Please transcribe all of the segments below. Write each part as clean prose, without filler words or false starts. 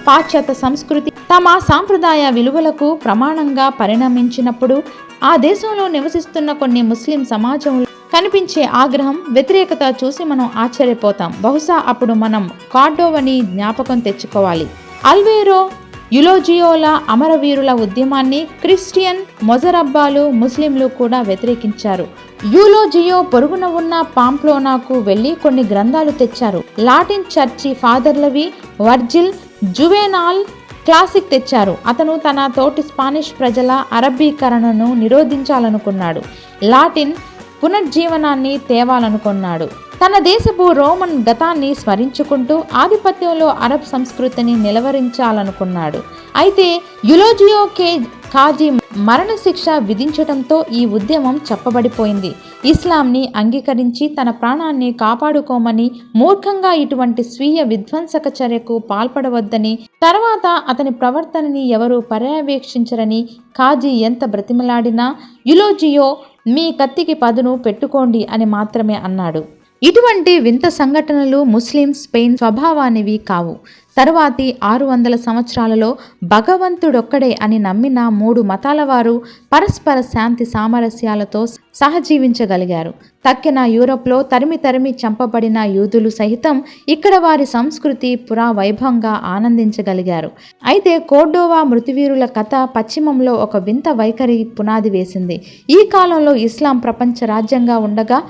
పాశ్చాత్య సంస్కృతి తమ సాంప్రదాయ విలువలకు ప్రమాణంగా పరిణమించినప్పుడు ఆ దేశంలో నివసిస్తున్న కొన్ని ముస్లిం సమాజంలో కనిపించే ఆగ్రహం, వ్యతిరేకత చూసి మనం ఆశ్చర్యపోతాం. బహుశా అప్పుడు మనం కార్డోవాని జ్ఞాపకం తెచ్చుకోవాలి. అల్వేరో యులోజియోల అమరవీరుల ఉద్యమాన్ని క్రిస్టియన్ మొజరబ్బాలు, ముస్లింలు కూడా వ్యతిరేకించారు. యూలోజియో పొరుగున ఉన్న పాంప్లోనాకు వెళ్లి కొన్ని గ్రంథాలు తెచ్చారు. లాటిన్ చర్చి ఫాదర్లవి, వర్జిల్, జువెనాల్ క్లాసిక్ తెచ్చారు. అతను తన తోటి స్పానిష్ ప్రజల అరబ్బీకరణను నిరోధించాలనుకున్నాడు. లాటిన్ పునర్జీవనాన్ని తేవాలనుకున్నాడు. తన దేశపు రోమన్ గతాన్ని స్మరించుకుంటూ ఆధిపత్యంలో అరబ్ సంస్కృతిని నిలవరించాలనుకున్నాడు. అయితే యులోజియో ఖాజీ మరణశిక్ష విధించడంతో ఈ ఉద్యమం చెప్పబడిపోయింది. ఇస్లాంని అంగీకరించి తన ప్రాణాన్ని కాపాడుకోమని, మూర్ఖంగా ఇటువంటి స్వీయ విధ్వంసక చర్యకు పాల్పడవద్దని, తర్వాత అతని ప్రవర్తనని ఎవరూ పర్యవేక్షించరని ఖాజీ ఎంత బ్రతిమలాడినా యులోజియో మీ కత్తికి పదును పెట్టుకోండి అని మాత్రమే అన్నాడు. ఇటువంటి వింత సంఘటనలు ముస్లిం స్పెయిన్ స్వభావానివి కావు. తరువాతి 600 సంవత్సరాలలో భగవంతుడొక్కడే అని నమ్మిన 3 మతాల వారు పరస్పర శాంతి సామరస్యాలతో సహజీవించగలిగారు. తక్కిన యూరోప్లో తరిమి చంపబడిన యూదులు సహితం ఇక్కడ వారి సంస్కృతి పురా వైభవంగా ఆనందించగలిగారు. అయితే కోర్డోవా మృతివీరుల కథ పశ్చిమంలో ఒక వింత వైఖరి పునాది వేసింది. ఈ కాలంలో ఇస్లాం ప్రపంచ రాజ్యంగా ఉండగా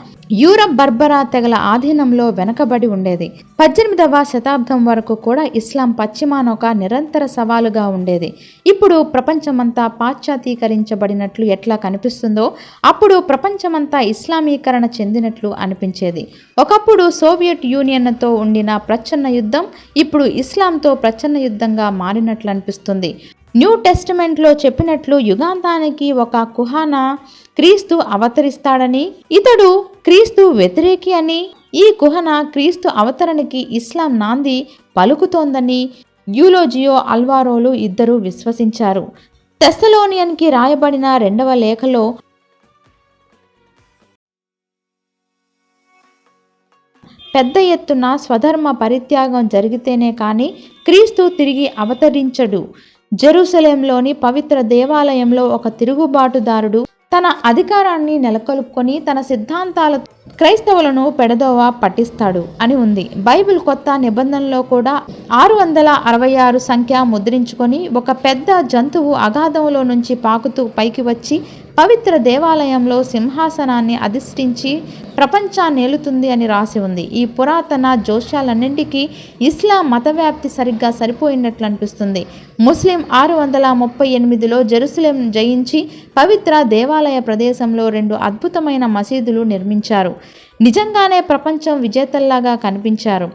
యూరప్ బర్బరా తెగల ఆధీనంలో వెనకబడి ఉండేది. 18వ శతాబ్దం వరకు కూడా ఇస్లాం పశ్చిమాన ఒక నిరంతర సవాలుగా ఉండేది. ఇప్పుడు ప్రపంచమంతా పాశ్చాత్యీకరించబడినట్లు ఎట్లా కనిపిస్తుందో అప్పుడు ప్రపంచమంతా ఇస్లామీకరణ చెందినట్లు అనిపించేది. ఒకప్పుడు సోవియట్ యూనియన్తో ఉండిన ప్రచ్ఛన్న యుద్ధం ఇప్పుడు ఇస్లాంతో ప్రచ్ఛన్న యుద్ధంగా మారినట్లు అనిపిస్తుంది. న్యూ టెస్టమెంట్లో చెప్పినట్లు యుగాంతానికి ఒక కుహానా క్రీస్తు అవతరిస్తాడని, ఇతడు క్రీస్తు వ్యతిరేకి అని, ఈ కుహనా క్రీస్తు అవతరణకి ఇస్లాం నాంది పలుకుతోందని యూలోజియో, అల్వారోలు ఇద్దరూ విశ్వసించారు. తెస్సలోనియన్కి రాయబడిన 2వ లేఖలో పెద్ద ఎత్తున స్వధర్మ పరిత్యాగం జరిగితేనే కానీ క్రీస్తు తిరిగి అవతరించడు. జెరూసలేంలోని పవిత్ర దేవాలయంలో ఒక తిరుగుబాటుదారుడు తన అధికారాన్ని నెలకొల్పుకొని తన సిద్ధాంతాల క్రైస్తవులను పెడదోవ పట్టిస్తాడు అని ఉంది. బైబిల్ కొత్త నిబంధనలో కూడా 666 సంఖ్య ముద్రించుకొని ఒక పెద్ద జంతువు అగాధంలో నుంచి పాకుతూ పైకి వచ్చి పవిత్ర దేవాలయంలో సింహాసనాన్ని అధిష్ఠించి ప్రపంచాన్ని ఏలుతుంది అని రాసి ఉంది. ఈ పురాతన జోష్యాలన్నింటికీ ఇస్లాం మతవ్యాప్తి సరిగ్గా సరిపోయినట్లు అనిపిస్తుంది. ముస్లిం 638లో జెరూసలేం జయించి పవిత్ర దేవాలయ ప్రదేశంలో 2 అద్భుతమైన మసీదులు నిర్మించారు. నిజంగానే ప్రపంచం విజేతల్లాగా కనిపించారు.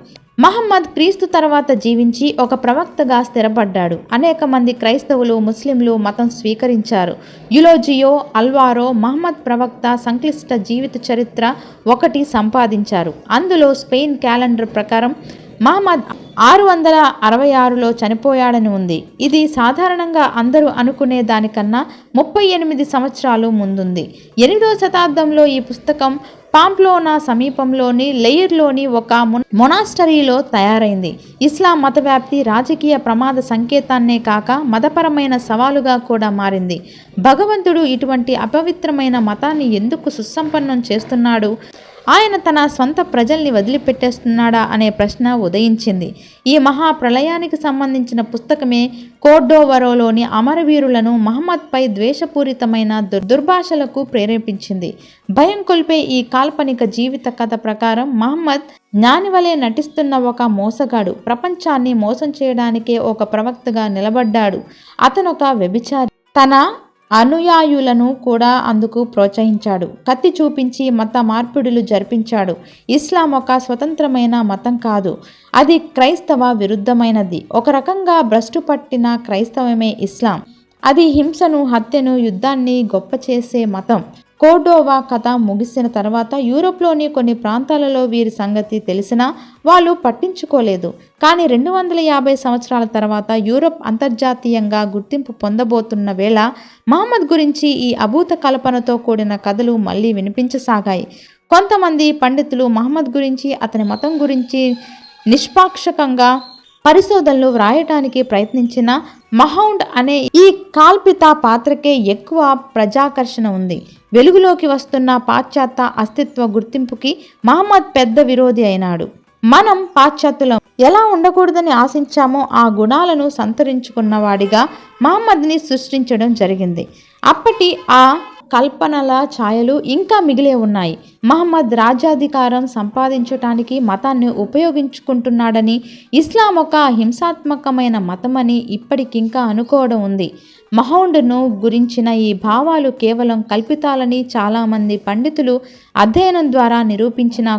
మహమ్మద్ క్రీస్తు తర్వాత జీవించి ఒక ప్రవక్తగా స్థిరపడ్డాడు. అనేక మంది క్రైస్తవులు, ముస్లింలు మతం స్వీకరించారు. యులోజియో, అల్వారో మహమ్మద్ ప్రవక్త సంక్లిష్ట జీవిత చరిత్ర ఒకటి సంపాదించారు. అందులో స్పెయిన్ క్యాలెండర్ ప్రకారం మహమ్మద్ 666లో చనిపోయాడని ఉంది. ఇది సాధారణంగా అందరూ అనుకునే దానికన్నా 38 సంవత్సరాలు ముందుంది. 8వ శతాబ్దంలో ఈ పుస్తకం పాంప్లోనా సమీపంలోని లెయిర్లోని ఒక మొనాస్టరీలో తయారైంది. ఇస్లాం మతవ్యాప్తి రాజకీయ ప్రమాద సంకేతాన్నే కాక మతపరమైన సవాలుగా కూడా మారింది. భగవంతుడు ఇటువంటి అపవిత్రమైన మతాన్ని ఎందుకు సుసంపన్నం చేస్తున్నాడు? ఆయన తన స్వంత ప్రజల్ని వదిలిపెట్టేస్తున్నాడా అనే ప్రశ్న ఉదయించింది. ఈ మహాప్రళయానికి సంబంధించిన పుస్తకమే కోర్డోవరోలోని అమరవీరులను మహమ్మద్పై ద్వేషపూరితమైన దుర్భాషలకు ప్రేరేపించింది. భయం కొల్పే ఈ కాల్పనిక జీవిత కథ ప్రకారం మహమ్మద్ జ్ఞానివలే నటిస్తున్న ఒక మోసగాడు. ప్రపంచాన్ని మోసం చేయడానికే ఒక ప్రవక్తగా నిలబడ్డాడు. అతనొక వ్యభిచారి. తన అనుయాయులను కూడా అందుకు ప్రోత్సహించాడు. కత్తి చూపించి మత మార్పిడులు జరిపించాడు. ఇస్లాం ఒక స్వతంత్రమైన మతం కాదు, అది క్రైస్తవ విరుద్ధమైనది. ఒక రకంగా భ్రష్టు పట్టిన క్రైస్తవమే ఇస్లాం. అది హింసను, హత్యను, యుద్ధాన్ని గొప్ప చేసే మతం. కోర్డోవా కథ ముగిసిన తర్వాత యూరోప్లోని కొన్ని ప్రాంతాలలో వీరి సంగతి తెలిసినా వాళ్ళు పట్టించుకోలేదు. కానీ 250 సంవత్సరాల తర్వాత యూరోప్ అంతర్జాతీయంగా గుర్తింపు పొందబోతున్న వేళ మహమ్మద్ గురించి ఈ అభూత కల్పనతో కూడిన కథలు మళ్ళీ వినిపించసాగాయి. కొంతమంది పండితులు మహమ్మద్ గురించి, అతని మతం గురించి నిష్పాక్షికంగా పరిశోధనలు వ్రాయటానికి ప్రయత్నించిన మహౌండ్ అనే ఈ కాల్పిత పాత్రకే ఎక్కువ ప్రజాకర్షణ ఉంది. వెలుగులోకి వస్తున్న పాశ్చాత్య అస్తిత్వ గుర్తింపుకి మహమ్మద్ పెద్ద విరోధి అయినాడు. మనం పాశ్చాత్యులం ఎలా ఉండకూడదని ఆశించామో ఆ గుణాలను సంతరించుకున్నవాడిగా మహమ్మద్ని సృష్టించడం జరిగింది. అప్పటి ఆ కల్పనల ఛాయలు ఇంకా మిగిలే ఉన్నాయి. మహమ్మద్ రాజ్యాధికారం సంపాదించటానికి మతాన్ని ఉపయోగించుకుంటున్నాడని, ఇస్లాం ఒక హింసాత్మకమైన మతమని ఇప్పటికింకా అనుకోవడం ఉంది. మహౌండ్ను గురించిన ఈ భావాలు కేవలం కల్పితాలని చాలామంది పండితులు అధ్యయనం ద్వారా నిరూపించిన